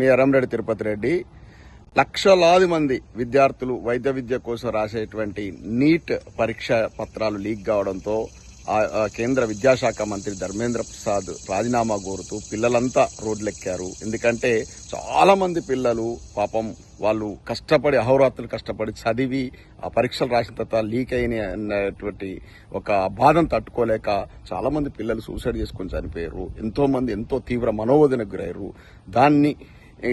మీ ఎర్రంరెడ్డి తిరుపతి రెడ్డి. లక్షలాది మంది విద్యార్థులు వైద్య విద్య కోసం రాసేటువంటి నీట్ పరీక్ష పత్రాలు లీక్ కావడంతో కేంద్ర విద్యాశాఖ మంత్రి ధర్మేంద్ర ప్రసాద్ రాజీనామా కోరుతూ పిల్లలంతా రోడ్లెక్కారు. ఎందుకంటే చాలా మంది పిల్లలు పాపం వాళ్ళు కష్టపడి అహోరాత్రులు కష్టపడి చదివి ఆ పరీక్షలు రాసిన తర్వాత లీక్ అయినటువంటి ఒక బాధను తట్టుకోలేక చాలా మంది పిల్లలు సూసైడ్ చేసుకుని చనిపోయారు. ఎంతో మంది ఎంతో తీవ్ర మనోవేదనకు గురయ్యారు. దాన్ని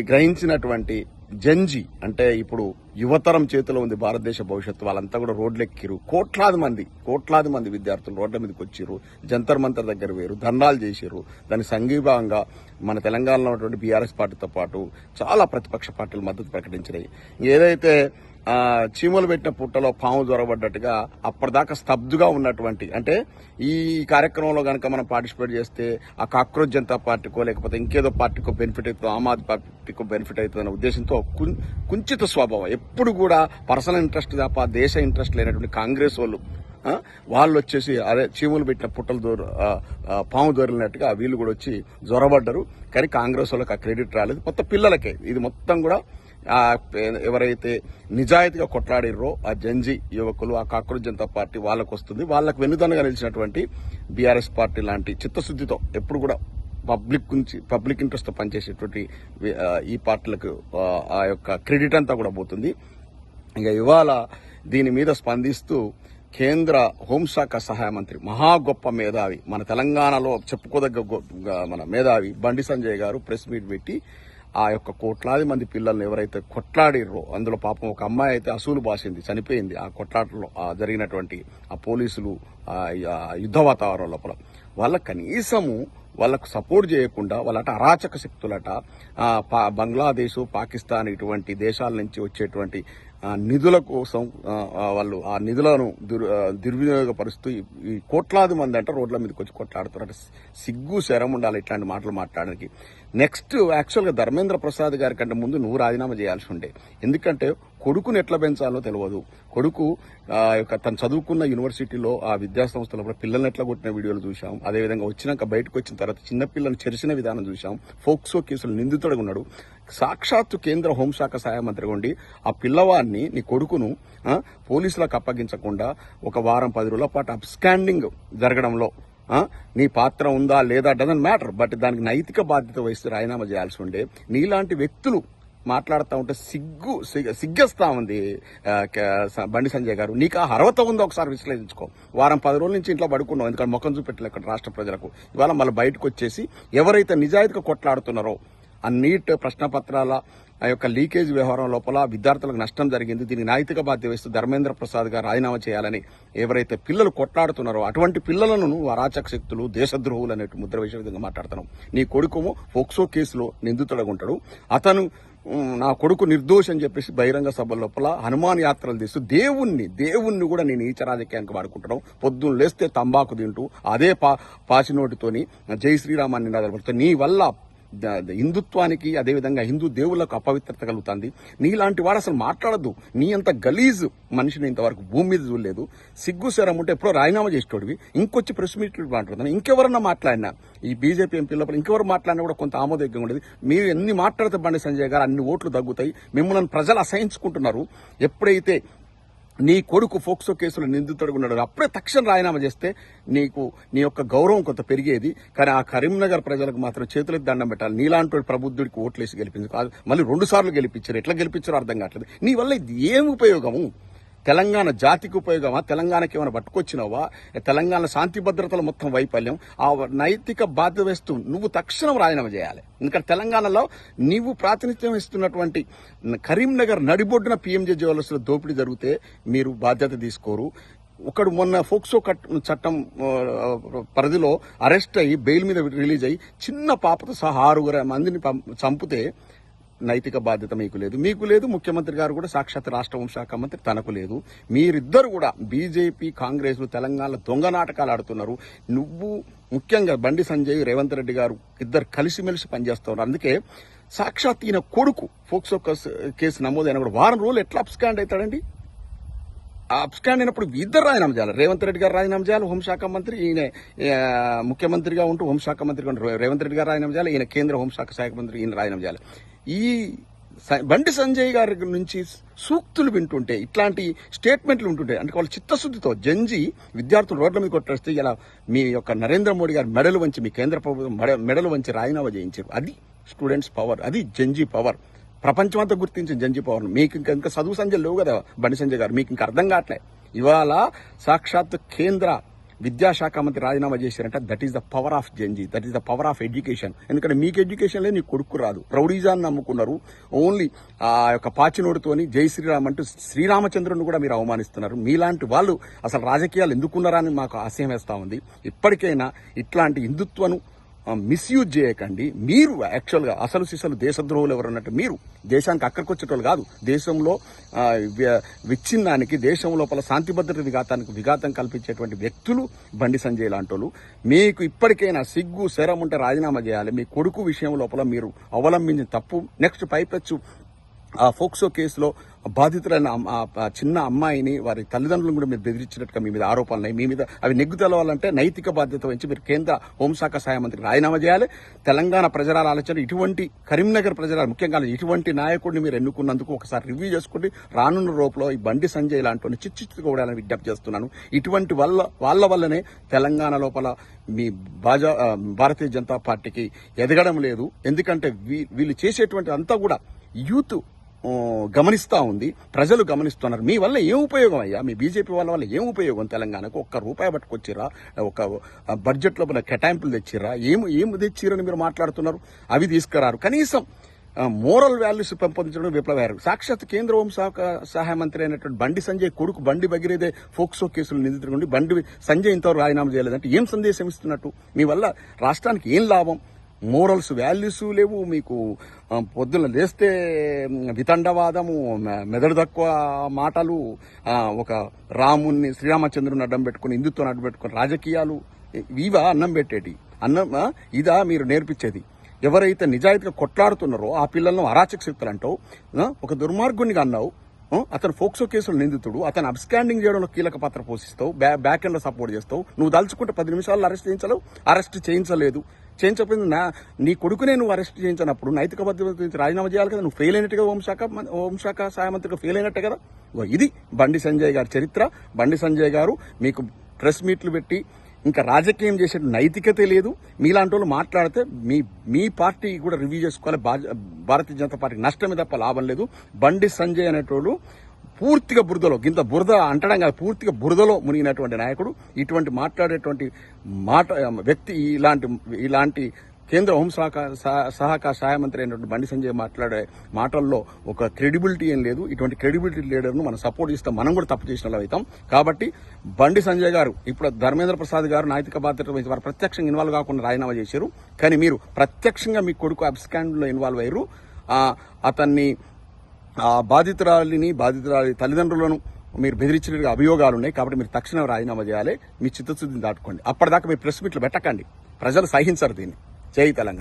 గ్రహించినటువంటి జంజీ అంటే ఇప్పుడు యువతరం చేతిలో ఉంది భారతదేశ భవిష్యత్తు, వాళ్ళంతా కూడా రోడ్లెక్కిరు. కోట్లాది మంది విద్యార్థులు రోడ్ల మీదకి వచ్చిర్రు. జంతర్ మంతర్ దగ్గర వేరు ధర్నాలు చేసిర్రు. దాని సంఘీభావంగా మన తెలంగాణలో ఉన్నటువంటి బీఆర్ఎస్ పార్టీతో పాటు చాలా ప్రతిపక్ష పార్టీలు మద్దతు ప్రకటించినాయి. ఏదైతే చీమలు పెట్టిన పుట్టలో పాము దొరబడ్డట్టుగా అప్పటిదాకా స్తబ్దుగా ఉన్నటువంటి, అంటే ఈ కార్యక్రమంలో కనుక మనం పార్టిసిపేట్ చేస్తే ఆ కాక్రోచ్ జనతా పార్టీకో లేకపోతే ఇంకేదో పార్టీకో బెనిఫిట్ అవుతుందో, ఆమ్ ఆద్మీ పార్టీకో బెనిఫిట్ అవుతుందన్న ఉద్దేశంతో కుంచిత స్వభావం, ఎప్పుడు కూడా పర్సనల్ ఇంట్రెస్ట్ తప్ప దేశ ఇంట్రెస్ట్ లేనటువంటి కాంగ్రెస్ వాళ్ళు వచ్చేసి అదే చీములు పెట్టిన పుట్టలు పాము దొరికినట్టుగా వీళ్ళు కూడా వచ్చి జ్వరబడ్డారు. కానీ కాంగ్రెస్ వాళ్ళకి ఆ క్రెడిట్ రాలేదు, మొత్తం పిల్లలకే. ఇది మొత్తం కూడా ఎవరైతే నిజాయితీగా కొట్లాడిర్రో ఆ జంజీ యువకులు, ఆ కాక్రోచ్ జనతా పార్టీ వాళ్ళకు వస్తుంది. వాళ్ళకు వెన్నుదన్నుగా నిలిచినటువంటి బీఆర్ఎస్ పార్టీ లాంటి చిత్తశుద్దితో ఎప్పుడు కూడా పబ్లిక్ ఇంట్రెస్ట్ తో పనిచేసేటువంటి ఈ పార్టీలకు ఆ యొక్క క్రెడిట్ అంతా కూడా పోతుంది. ఇంకా ఇవాళ దీని మీద స్పందిస్తూ కేంద్ర హోంశాఖ సహాయ మంత్రి, మహా గొప్ప మేధావి, మన తెలంగాణలో చెప్పుకోదగ్గ మన మేధావి బండి సంజయ్ గారు ప్రెస్ మీట్ పెట్టి ఆ యొక్క కోట్లాది మంది పిల్లల్ని ఎవరైతే కొట్లాడిర్రో, అందులో పాపం ఒక అమ్మాయి అయితే అసూలు బాసింది, చనిపోయింది ఆ కొట్లాటలో జరిగినటువంటి ఆ పోలీసులు యుద్ధ వాతావరణం లోపల. వాళ్ళ కనీసము వాళ్ళకు సపోర్ట్ చేయకుండా వాళ్ళట అరాచక శక్తులట బంగ్లాదేశ్, పాకిస్తాన్ ఇటువంటి దేశాల నుంచి వచ్చేటువంటి నిధుల కోసం వాళ్ళు ఆ నిధులను దుర్వినియోగపరుస్తూ ఈ కోట్లాది మంది అంట రోడ్ల మీదకి వచ్చి కొట్లాడుతున్నారు. సిగ్గు శరం ఉండాలి ఇట్లాంటి మాటలు మాట్లాడడానికి. నెక్స్ట్ యాక్చువల్గా ధర్మేంద్ర ప్రసాద్ గారి కంటే ముందు నువ్వు రాజీనామా చేయాల్సి ఉండే. ఎందుకంటే కొడుకును ఎట్లా పెంచాలో తెలియదు. కొడుకు తను చదువుకున్న యూనివర్సిటీలో ఆ విద్యాసంస్థలో కూడా పిల్లల్ని ఎట్లా కొట్టిన వీడియోలు చూసాం. అదేవిధంగా వచ్చినాక బయటకు వచ్చిన తర్వాత చిన్నపిల్లలను చెరిసిన విధానం చూసాం. ఫోక్సో కేసులు నిందితుడుగా ఉన్నాడు. సాక్షాత్తు కేంద్ర హోంశాఖ సహాయ మంత్రిగా ఉండి ఆ పిల్లవాడిని, నీ కొడుకును పోలీసులకు అప్పగించకుండా ఒక వారం 10 రోజుల పాటు అబ్స్కాండింగ్ జరగడంలో నీ పాత్ర ఉందా లేదా డజంట్ మ్యాటర్, బట్ దానికి నైతిక బాధ్యత వహిస్తూ రాజీనామా చేయాల్సి ఉండే. నీలాంటి వ్యక్తులు మాట్లాడుతూ ఉంటే సిగ్గేస్తా ఉంది బండి సంజయ్ గారు. నీకు ఆ అర్హత ఉందో ఒకసారి విశ్లేషించుకో. వారం 10 రోజుల నుంచి ఇంట్లో పడుకున్నావు, ఎందుకంటే ముఖం చూపెట్టలేదు ఇక్కడ రాష్ట్ర ప్రజలకు. ఇవాళ మళ్ళీ బయటకు వచ్చేసి ఎవరైతే నిజాయితీగా కొట్లాడుతున్నారో ఆ నీట్ ప్రశ్నపత్రాల ఆ యొక్క లీకేజ్ వ్యవహారం లోపల విద్యార్థులకు నష్టం జరిగింది, దీనికి నైతిక బాధ్యత వహిస్తూ ధర్మేంద్ర ప్రసాద్ గారు రాజీనామా చేయాలని ఎవరైతే పిల్లలు కొట్లాడుతున్నారో అటువంటి పిల్లలను నువ్వు అరాచక శక్తులు, దేశద్రోహులు అనేటు ముద్ర వేసే విధంగా మాట్లాడుతున్నావు. నీ కొడుకు ఫోక్సో కేసులో నిందితుడుగా ఉంటాడు. అతను నా కొడుకు నిర్దోషి అని చెప్పేసి బహిరంగ సభల లోపల హనుమాన్ యాత్రలు తీస్తూ దేవుణ్ణి కూడా నేను నీచ రాజకీయానికి వాడుకుంటున్నావు. పొద్దున్న లేస్తే తంబాకు తింటూ అదే పాచినోటితోని జై శ్రీరామాన్ని నినాదాలు పడుతూ నీ వల్ల హిందుత్వానికి అదేవిధంగా హిందూ దేవుళ్లకు అపవిత్రత కలుగుతుంది. నీలాంటి వాడు అసలు మాట్లాడద్దు. నీ అంత గలీజ్ మనిషిని ఇంతవరకు భూమి మీద చూడలేదు. సిగ్గు శరం ఉంటే ఎప్పుడో రాజీనామా చేసేటోడివి ఇంకొచ్చి ప్రెస్ మీట్లు మాట్లాడుతున్నాను. ఇంకెవరన్నా మాట్లాడినా ఈ బీజేపీ ఎంపీ లోపల ఇంకెవరు మాట్లాడినా కూడా కొంత ఆమోదయోగ్యంగా ఉండేది. మీరు ఎన్ని మాట్లాడితే బండి సంజయ్ గారు అన్ని ఓట్లు తగ్గుతాయి. మిమ్మల్ని ప్రజలు అసహించుకుంటున్నారు. ఎప్పుడైతే నీ కొడుకు ఫోక్సో కేసులో నిందితుడుగా ఉన్నాడు అప్పుడే తక్షణం రాజీనామా చేస్తే నీ యొక్క గౌరవం కొంత పెరిగేది. కానీ ఆ కరీంనగర్ ప్రజలకు మాత్రం చేతులకు దండం పెట్టాలి. నీలాంటి ప్రబుద్ధుడికి ఓట్లేసి గెలిపించారు, మళ్ళీ 2 సార్లు గెలిపించారు. ఎట్లా గెలిపించారో అర్థం కావట్లేదు. నీ వల్ల ఇది ఏం ఉపయోగము? తెలంగాణ జాతికి ఉపయోగమా? తెలంగాణకి ఏమైనా పట్టుకొచ్చినావా? తెలంగాణ శాంతి భద్రతల మొత్తం వైఫల్యం. ఆ నైతిక బాధ్యత వేస్తూ నువ్వు తక్షణం రాజీనామా చేయాలి. ఎందుకంటే తెలంగాణలో నీవు ప్రాతినిధ్యం ఇస్తున్నటువంటి కరీంనగర్ నడిబొడ్డున PMJJ వలసలో దోపిడీ జరిగితే మీరు బాధ్యత తీసుకోరు. ఒకడు మొన్న ఫోక్సో చట్టం పరిధిలో అరెస్ట్ అయ్యి బెయిల్ మీద రిలీజ్ అయ్యి చిన్న పాపతో సహా 6 మందిని చంపితే నైతిక బాధ్యత మీకు లేదు. ముఖ్యమంత్రి గారు కూడా సాక్షాత్ రాష్ట్ర హోంశాఖ మంత్రి తనకు లేదు. మీరిద్దరు కూడా బీజేపీ, కాంగ్రెస్ తెలంగాణలో దొంగ నాటకాలు ఆడుతున్నారు. నువ్వు ముఖ్యంగా బండి సంజయ్, రేవంత్ రెడ్డి గారు ఇద్దరు కలిసిమెలిసి పనిచేస్తున్నారు. అందుకే సాక్షాత్ ఈయన కొడుకు ఫోక్సో కేసు నమోదైన కూడా వారం రోజులు ఎట్లా అబ్స్కాండ్ అవుతాడండి? అబ్స్కాండ్ అయినప్పుడు ఇద్దరు రాజీనామా చేయాలి. రేవంత్ రెడ్డి గారు రాజీనామా చేయాలి, హోంశాఖ మంత్రి. ఈయన ముఖ్యమంత్రిగా ఉంటూ హోంశాఖ మంత్రిగా ఉంటూ రేవంత్ రెడ్డి గారు రాజీనామా చేయాలి. ఈయన కేంద్ర హోంశాఖ శాఖ మంత్రి ఈయన రాజీనామా చేయాలి. ఈ బండి సంజయ్ గారి నుంచి సూక్తులు వింటుంటే, ఇట్లాంటి స్టేట్మెంట్లు ఉంటుంటే, అంటే వాళ్ళ చిత్తశుద్ధితో జంజి విద్యార్థులు రోడ్ల మీద కొట్టేస్తే ఇలా మీ యొక్క నరేంద్ర మోడీ గారు మెడలు వంచి, మీ కేంద్ర ప్రభుత్వం మెడలు వంచి రాజీనామా చేయించారు. అది స్టూడెంట్స్ పవర్, అది జంజీ పవర్. ప్రపంచమంతా గుర్తించిన జంజీ పవర్. మీకు ఇంకా చదువు సంజయ్ లేవు కదా బండి సంజయ్ గారు, మీకు ఇంకా అర్థం కావట్లే. ఇవాళ సాక్షాత్ కేంద్ర విద్యాశాఖ మంత్రి రాజీనామా చేశారంటే that is the power of జంజీ, that is the power of education. ఎందుకంటే మీకు ఎడ్యుకేషన్ లేదు, నీ కొడుకు రాదు. రౌడీజాన్ని నమ్ముకున్నారు. ఓన్లీ ఆ యొక్క పాచినోడుతోని జై శ్రీరామ్ అంటూ శ్రీరామచంద్రుని కూడా మీరు అవమానిస్తున్నారు. మీలాంటి వాళ్ళు అసలు రాజకీయాలు ఎందుకున్నారని మాకు ఆశయం వేస్తా ఉంది. ఇప్పటికైనా ఇట్లాంటి హిందుత్వను మిస్యూజ్ చేయకండి. మీరు యాక్చువల్గా అసలు సిసలు దేశద్రోహులు ఎవరన్నట్టు మీరు దేశానికి అక్కడికి వచ్చేటోళ్ళు కాదు. దేశంలో విచ్ఛిన్నానికి, దేశం లోపల శాంతి భద్రత విఘాతం కల్పించేటువంటి వ్యక్తులు బండి సంజయ్ లాంటి వాళ్ళు. మీకు ఇప్పటికైనా సిగ్గు శరం ఉంటే రాజీనామా చేయాలి. మీ కొడుకు విషయం లోపల మీరు అవలంబించిన తప్పు. నెక్స్ట్ పైపెచ్చు ఆ ఫోక్సో కేసులో బాధితులైన చిన్న అమ్మాయిని, వారి తల్లిదండ్రులను కూడా మీరు బెదిరించినట్టుగా మీ మీద ఆరోపణలు, మీ మీద అవి నెగ్గు తెలవాలంటే నైతిక బాధ్యత వహించి మీరు కేంద్ర హోంశాఖ సహాయ మంత్రికి రాజీనామా చేయాలి. తెలంగాణ ప్రజల ఆలోచన ఇటువంటి, కరీంనగర్ ప్రజల ముఖ్యంగా ఇటువంటి నాయకుడిని మీరు ఎన్నుకున్నందుకు ఒకసారి రివ్యూ చేసుకోండి. రానున్న రూపంలో ఈ బండి సంజయ్ లాంటి చిచ్చుకోవడాలని విజ్ఞప్తి చేస్తున్నాను. ఇటువంటి వాళ్ళ వల్లనే తెలంగాణ లోపల మీ భారతీయ జనతా పార్టీకి ఎదగడం లేదు. ఎందుకంటే వీళ్ళు చేసేటువంటి అంతా కూడా యూత్ గమనిస్తా ఉంది, ప్రజలు గమనిస్తున్నారు. మీ వల్ల ఏం ఉపయోగం అయ్యా? మీ బీజేపీ వాళ్ళ వల్ల ఏం ఉపయోగం? తెలంగాణకు ₹1 పట్టుకొచ్చిరా? ఒక బడ్జెట్ లోపల కేటాయింపులు తెచ్చిరా? ఏం తెచ్చిరని మీరు మాట్లాడుతున్నారు? అవి తీసుకురారు. కనీసం మోరల్ వాల్యూస్ పెంపొందించడం విప్లవారు. సాక్షాత్ కేంద్ర హోంశాఖ సహాయ మంత్రి అయినటువంటి బండి సంజయ్ కొడుకు బండి భగీరథే ఫోక్సో కేసులు నిందితుడు బండి సంజయ్ ఇంతవరకు రాజీనామా చేయలేదంటే ఏం సందేశం ఇస్తున్నట్టు? మీ వల్ల రాష్ట్రానికి ఏం లాభం? మోరల్స్ వాల్యూస్ లేవు మీకు. పొద్దున లేస్తే వితండవాదము, మెదడు తక్కువ మాటలు, ఒక రాముణ్ణి శ్రీరామచంద్రుని అడ్డం పెట్టుకుని, హిందుత్వాన్ని అడ్డం పెట్టుకుని రాజకీయాలు. ఇవా అన్నం పెట్టేటి? ఇదా మీరు నేర్పించేది? ఎవరైతే నిజాయితీగా కొట్లాడుతున్నారో ఆ పిల్లలను అరాచక శక్తులు అంటావు. ఒక దుర్మార్గునిగా అన్నావు. అతను ఫోక్సో కేసులు నిందితుడు. అతను అబ్స్కాండింగ్ చేయడంలో కీలక పాత్ర పోషిస్తావు, బ్యాక్ ఎండ్ లో సపోర్ట్ చేస్తావు. నువ్వు దలుచుకుంటే 10 నిమిషాల్లో అరెస్ట్ చేయించలేవు. అరెస్ట్ చేయించలేదు. చేయించకపోయింది నీ కొడుకునే నువ్వు అరెస్ట్ చేయించినప్పుడు నైతిక బాధ్యత రాజీనామా చేయాలి కదా. నువ్వు ఫెయిల్ అయినట్టుగా హోంశాఖ సహాయ మంత్రిగా ఫెయిల్ అయినట్టే కదా. ఇది బండి సంజయ్ గారి చరిత్ర. బండి సంజయ్ గారు మీకు ప్రెస్ మీట్లు పెట్టి ఇంకా రాజకీయం చేసే నైతికత లేదు. మీలాంటి వాళ్ళు మాట్లాడితే మీ పార్టీ కూడా రివ్యూ చేసుకోవాలి. భారతీయ జనతా పార్టీకి నష్టమే తప్ప లాభం లేదు. బండి సంజయ్ అనేటోళ్ళు పూర్తిగా బురదలో, గింత బురద అంటడం కాదు, పూర్తిగా బురదలో మునిగినటువంటి నాయకుడు. ఇటువంటి మాట్లాడేటువంటి వ్యక్తి ఇలాంటి కేంద్ర హోంశాఖ సహాయ మంత్రి అయినటువంటి బండి సంజయ్ మాట్లాడే మాటల్లో ఒక క్రెడిబిలిటీ ఏం లేదు. ఇటువంటి క్రెడిబిలిటీ లీడర్ను మనం సపోర్ట్ చేస్తాం, మనం కూడా తప్పు చేసిన వాళ్ళు అవుతాం. కాబట్టి బండి సంజయ్ గారు ఇప్పుడు ధర్మేంద్ర ప్రసాద్ గారు నైతిక బాధ్యత వహించి వారు ప్రత్యక్షంగా ఇన్వాల్వ్ కాకుండా రాజీనామా చేశారు. కానీ మీరు ప్రత్యక్షంగా మీ కొడుకు అబ్స్కాండ్లో ఇన్వాల్వ్ అయ్యారు. అతన్ని బాధితురాలి తల్లిదండ్రులను మీరు బెదిరించినట్టుగా అభియోగాలు ఉన్నాయి. కాబట్టి మీరు తక్షణం రాజీనామా చేయాలి. మీ చిత్తశుద్ధిని దాటుకోండి. అప్పటిదాకా మీరు ప్రెస్ మీట్లు పెట్టకండి. ప్రజలు సహించరు దీన్ని. జై తెలంగాణ.